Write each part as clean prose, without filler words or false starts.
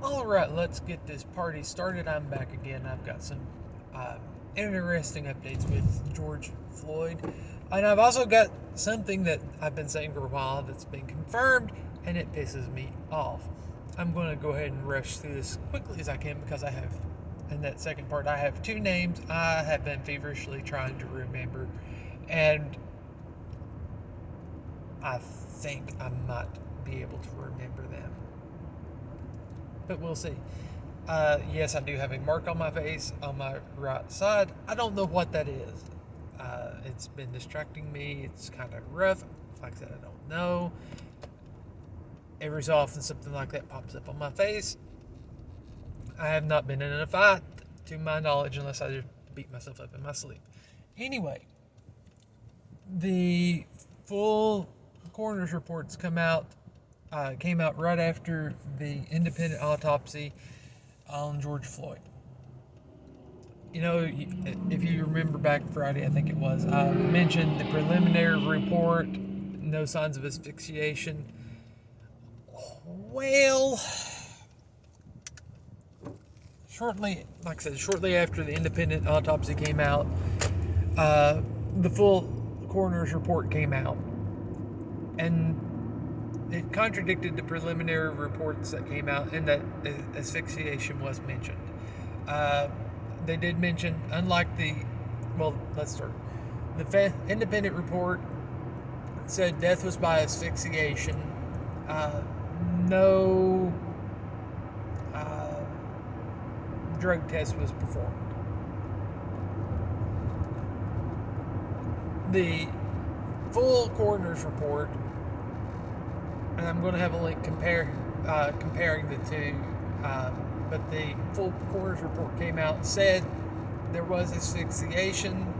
Alright, let's get this party started. I'm back again. I've got some interesting updates with George Floyd. And I've also got something that I've been saying for a while that's been confirmed, and it pisses me off. I'm going to go ahead and rush through this quickly as I can because I have, in that second part, I have two names I have been feverishly trying to remember, and I think I might be able to remember them. But we'll see. Yes, I do have a mark on my face on my right side. I don't know what that is. It's been distracting me. It's kind of rough. Like I said, I don't know. Every so often, something like that pops up on my face. I have not been in a fight, to my knowledge, unless I just beat myself up in my sleep. Anyway, the full coroner's reports came out right after the independent autopsy on George Floyd. You know, if you remember back Friday, I think it was, I mentioned the preliminary report, no signs of asphyxiation. Well, shortly after the independent autopsy came out, the full coroner's report came out. And it contradicted the preliminary reports that came out, and that asphyxiation was mentioned. They did mention, unlike let's start. The independent report said death was by asphyxiation. No drug test was performed. The full coroner's report, and I'm going to have a link comparing the two, but the full coroner's report came out and said there was asphyxiation,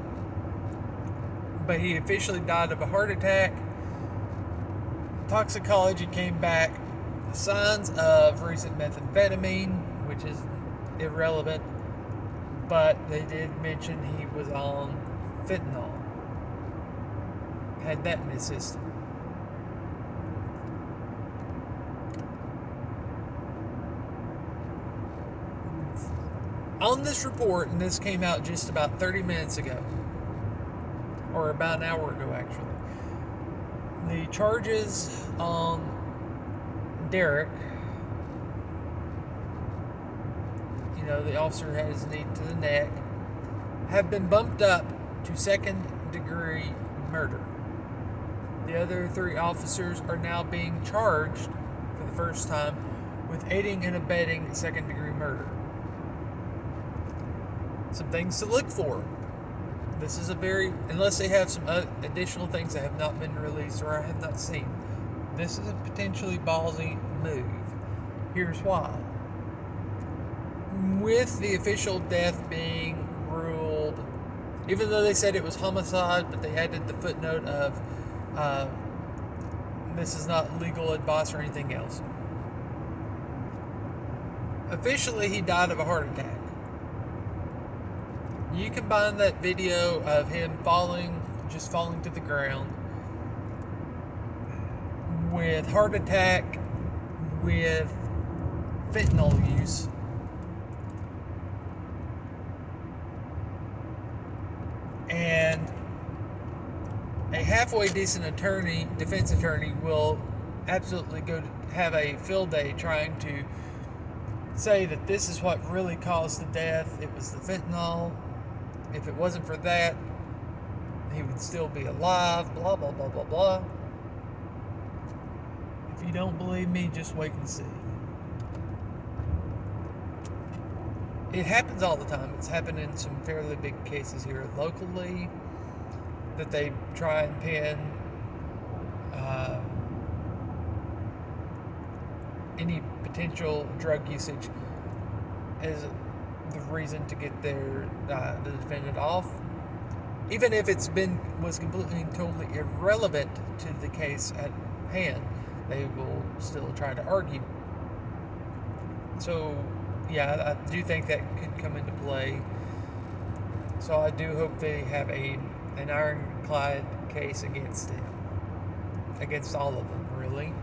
but he officially died of a heart attack. Toxicology came back, signs of recent methamphetamine, which is irrelevant, but they did mention he was on fentanyl, had that in his system. On this report, and this came out just about 30 minutes ago, or about an hour ago actually, the charges on Derek, the officer had his knee to the neck, have been bumped up to second-degree murder. The other three officers are now being charged for the first time with aiding and abetting second-degree murder. Some things to look for. This is unless they have some additional things that have not been released or I have not seen, this is a potentially ballsy move. Here's why. With the official death being ruled, even though they said it was homicide, but they added the footnote of this is not legal advice or anything else. Officially, he died of a heart attack. You combine that video of him falling to the ground with heart attack, with fentanyl use, and a halfway decent defense attorney will absolutely go to have a field day trying to say that this is what really caused the death. It was the fentanyl. If it wasn't for that, he would still be alive, blah, blah, blah, blah, blah. If you don't believe me, just wait and see. It happens all the time. It's happened in some fairly big cases here locally that they try and pin any potential drug usage as the reason to get the defendant off, even if was completely and totally irrelevant to the case at hand. They will still try to argue. So yeah, I do think that could come into play. So I do hope they have an ironclad case against him, against all of them, really.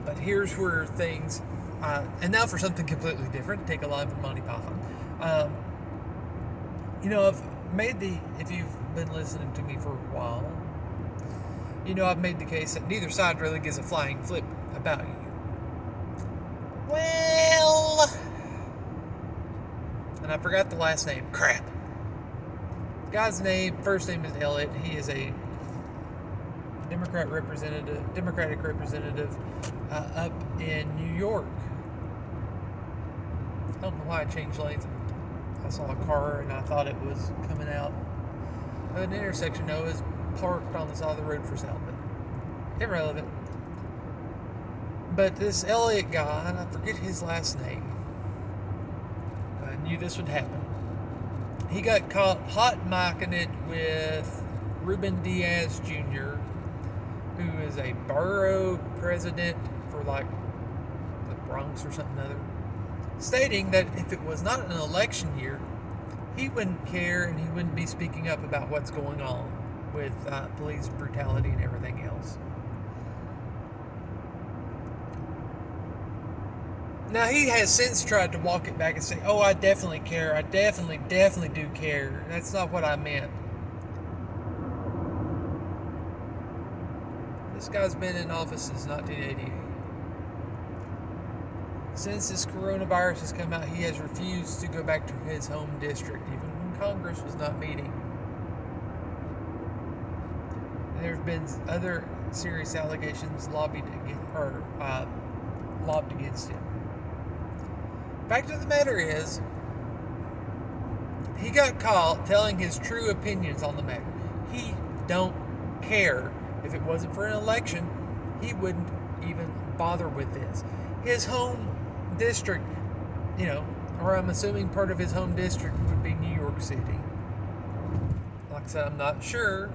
But here's where things, and now for something completely different, take a line from Monty Python. I've made if you've been listening to me for a while, I've made the case that neither side really gives a flying flip about you. Well, and I forgot the last name. Crap. The guy's first name is Eliot. He is a Democratic representative up in New York. I don't know why I changed lanes. I saw a car and I thought it was coming out of an intersection. No, it was parked on the side of the road for sale, but irrelevant. But this Eliot guy, and I forget his last name, I knew this would happen. He got caught hot micing it with Ruben Diaz Jr., who is a borough president for like the Bronx or something other, stating that if it was not an election year, he wouldn't care and he wouldn't be speaking up about what's going on with police brutality and everything else. Now, he has since tried to walk it back and say, oh, I definitely care. I definitely do care. That's not what I meant. This guy's been in office since 1988. Since this coronavirus has come out, he has refused to go back to his home district, even when Congress was not meeting. There have been other serious allegations lobbed against him. Fact of the matter is, he got caught telling his true opinions on the matter. He don't care. If it wasn't for an election, he wouldn't even bother with this. His home district, or I'm assuming part of his home district would be New York City. Like I said, I'm not sure.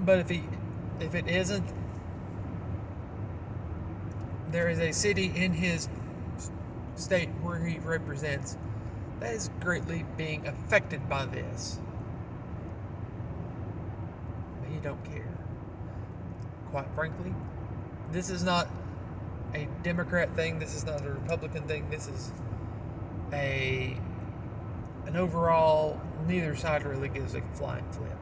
But if it isn't, there is a city in his state where he represents that is greatly being affected by this. But he don't care. Quite frankly, this is not a Democrat thing. This is not a Republican thing. This is an overall, neither side really gives a flying flip.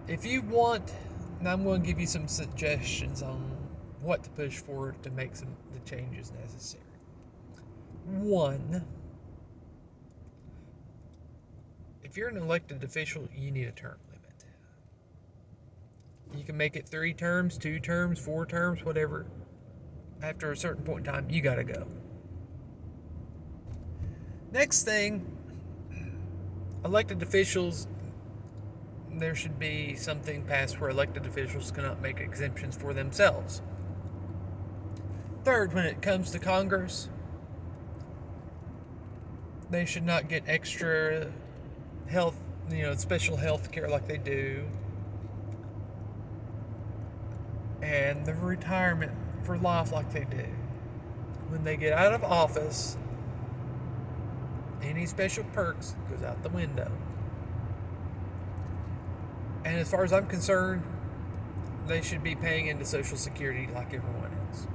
If you want, and I'm going to give you some suggestions on what to push for to make the changes necessary. 1, if you're an elected official, you need a term limit. You can make it 3 terms, 2 terms, 4 terms, whatever. After a certain point in time, you got to go. Next thing, elected officials, there should be something passed where elected officials cannot make exemptions for themselves. 3rd, when it comes to Congress, they should not get extra health, special health care like they do. And the retirement for life like they do. When they get out of office, any special perks goes out the window. And as far as I'm concerned, they should be paying into Social Security like everyone else.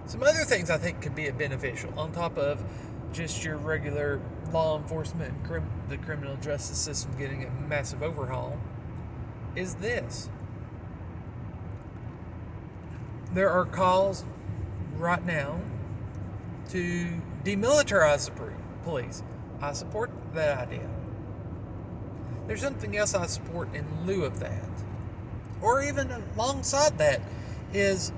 Some other things I think could be beneficial, on top of just your regular law enforcement and the criminal justice system getting a massive overhaul, is this. There are calls right now to demilitarize the police. I support that idea. There's something else I support in lieu of that, or even alongside that, is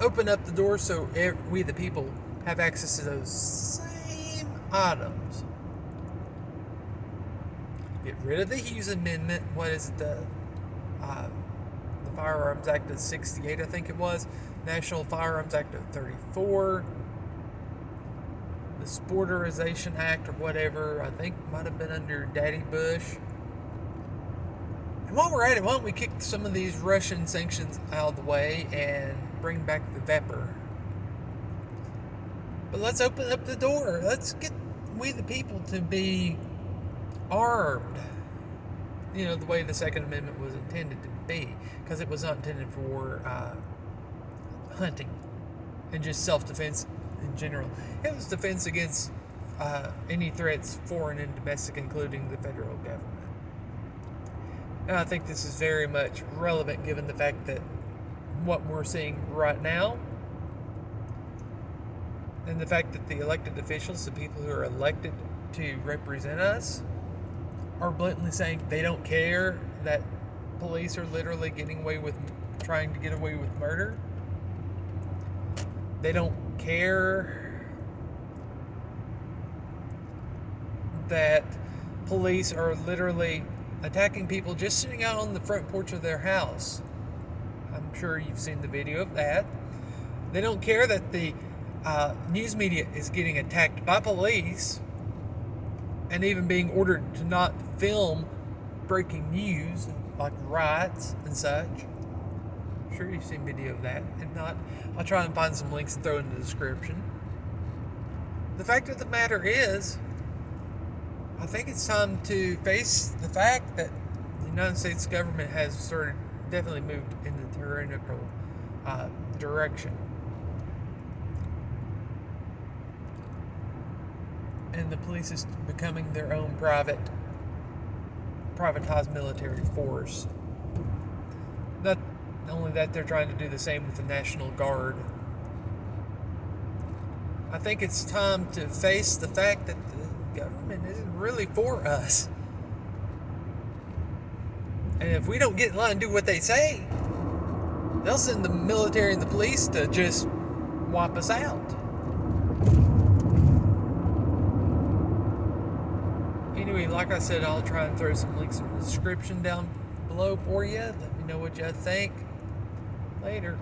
open up the door so we the people have access to those same items. Get rid of the Hughes Amendment. What is it? The Firearms Act of 68, I think it was. National Firearms Act of 34. The Sporterization Act or whatever, I think might have been under Daddy Bush. And while we're at it, why don't we kick some of these Russian sanctions out of the way and bring back the vapor? But let's open up the door. Let's get we the people to be armed. You know, the way the Second Amendment was intended to be, because it was not intended for hunting and just self-defense in general. It was defense against any threats, foreign and domestic, including the federal government. And I think this is very much relevant given the fact that what we're seeing right now, and the fact that the elected officials, the people who are elected to represent us, are blatantly saying they don't care that police are literally trying to get away with murder. They don't care that police are literally attacking people just sitting out on the front porch of their house. I'm sure you've seen the video of that. They don't care that the news media is getting attacked by police and even being ordered to not film breaking news like riots and such. I'm sure you've seen video of that. If not, I'll try and find some links and throw it in the description. The fact of the matter is, I think it's time to face the fact that the United States government has definitely moved in the tyrannical direction. And the police is becoming their own privatized military force. Not only that, they're trying to do the same with the National Guard. I think it's time to face the fact that the government isn't really for us. And if we don't get in line and do what they say, they'll send the military and the police to just wipe us out. Anyway, like I said, I'll try and throw some links in the description down below for you. Let me know what you think. Later.